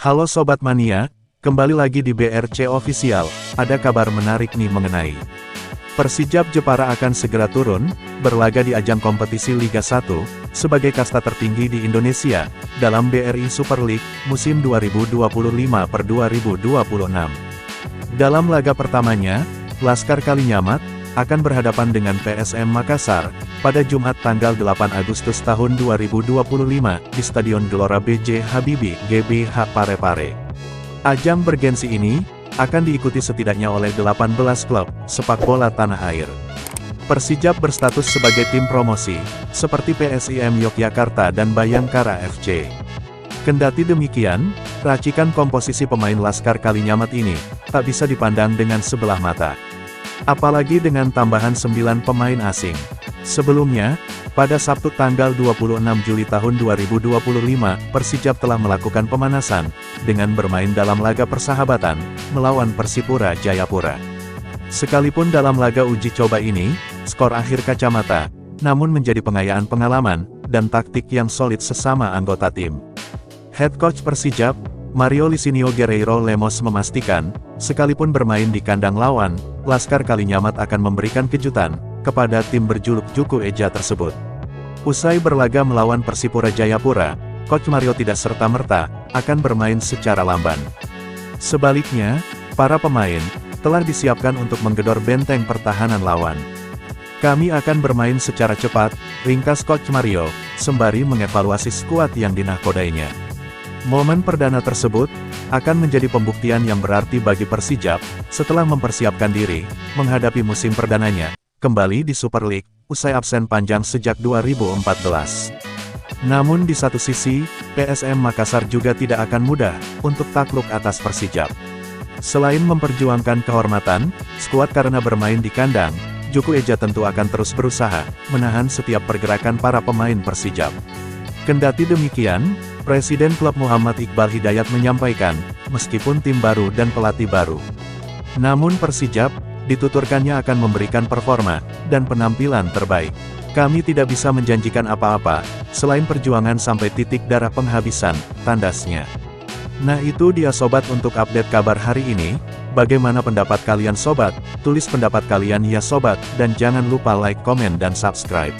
Halo Sobat Mania, kembali lagi di BRC Official. Ada kabar menarik nih mengenai Persijap Jepara akan segera turun, berlaga di ajang kompetisi Liga 1, sebagai kasta tertinggi di Indonesia, dalam BRI Super League, musim 2025-2026. Dalam laga pertamanya, Laskar Kalinyamat akan berhadapan dengan PSM Makassar, pada Jumat tanggal 8 Agustus tahun 2025, di Stadion Gelora B.J. Habibie, GBH Parepare. Ajang bergensi ini akan diikuti setidaknya oleh 18 klub sepak bola tanah air. Persijap berstatus sebagai tim promosi, seperti PSIM Yogyakarta dan Bayangkara FC. Kendati demikian, racikan komposisi pemain Laskar Kalinyamat ini tak bisa dipandang dengan sebelah mata. Apalagi dengan tambahan 9 pemain asing. Sebelumnya, pada Sabtu tanggal 26 Juli tahun 2025, Persijap telah melakukan pemanasan, dengan bermain dalam laga persahabatan, melawan Persipura Jayapura. Sekalipun dalam laga uji coba ini, skor akhir kacamata, namun menjadi pengayaan pengalaman, dan taktik yang solid sesama anggota tim. Head coach Persijap, Mario Licinio Guerreiro Lemos memastikan, sekalipun bermain di kandang lawan, Laskar Kalinyamat akan memberikan kejutan kepada tim berjuluk Juku Eja tersebut. Usai berlaga melawan Persipura Jayapura, Coach Mario tidak serta-merta akan bermain secara lamban. Sebaliknya, para pemain telah disiapkan untuk menggedor benteng pertahanan lawan. Kami akan bermain secara cepat, ringkas Coach Mario, sembari mengevaluasi skuad yang dinahkodainya. Momen perdana tersebut akan menjadi pembuktian yang berarti bagi Persijap setelah mempersiapkan diri menghadapi musim perdananya kembali di Super League usai absen panjang sejak 2014. Namun di satu sisi, PSM Makassar juga tidak akan mudah untuk takluk atas Persijap. Selain memperjuangkan kehormatan skuad karena bermain di kandang, Juku Eja tentu akan terus berusaha menahan setiap pergerakan para pemain Persijap. Kendati demikian, Presiden klub Muhammad Iqbal Hidayat menyampaikan, meskipun tim baru dan pelatih baru, namun Persijap dituturkannya akan memberikan performa dan penampilan terbaik. Kami tidak bisa menjanjikan apa-apa, selain perjuangan sampai titik darah penghabisan, tandasnya. Nah itu dia sobat untuk update kabar hari ini. Bagaimana pendapat kalian sobat? Tulis pendapat kalian ya sobat, dan jangan lupa like, komen dan subscribe.